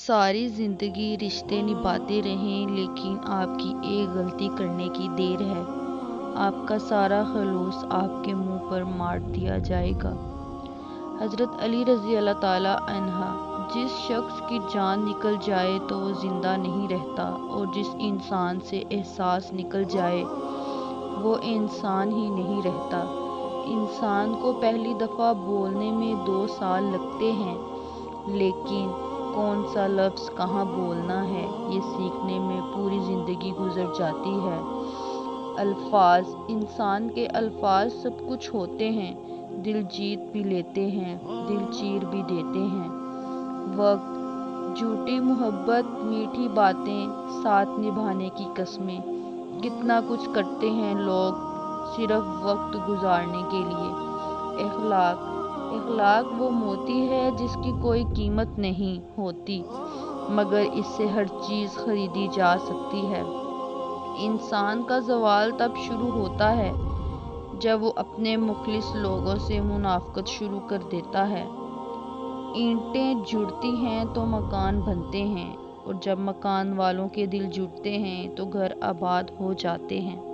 सारी जिंदगी रिश्ते निभाते रहें, लेकिन आपकी एक गलती करने की देर है, आपका सारा खलूस आपके मुंह पर मार दिया जाएगा। हजरत अली रजी अल्लाह ताला अन्हा। जिस शख्स की जान निकल जाए तो वो जिंदा नहीं रहता, और जिस इंसान से एहसास निकल जाए वो इंसान ही नहीं रहता। इंसान को पहली दफ़ा बोलने में 2 साल लगते हैं, लेकिन कौन सा लफ्ज़ कहाँ बोलना है ये सीखने में पूरी ज़िंदगी गुजर जाती है। अल्फाज, इंसान के अल्फाज सब कुछ होते हैं, दिल जीत भी लेते हैं, दिल चीर भी देते हैं। वक्त, झूठी मोहब्बत, मीठी बातें, साथ निभाने की कस्में, कितना कुछ करते हैं लोग सिर्फ वक्त गुजारने के लिए। इखलाक, इखलाक वो मोती है जिसकी कोई कीमत नहीं होती, मगर इससे हर चीज़ खरीदी जा सकती है। इंसान का ज़वाल तब शुरू होता है जब वो अपने मुखलिस लोगों से मुनाफकत शुरू कर देता है। ईंटें जुड़ती हैं तो मकान बनते हैं, और जब मकान वालों के दिल जुड़ते हैं तो घर आबाद हो जाते हैं।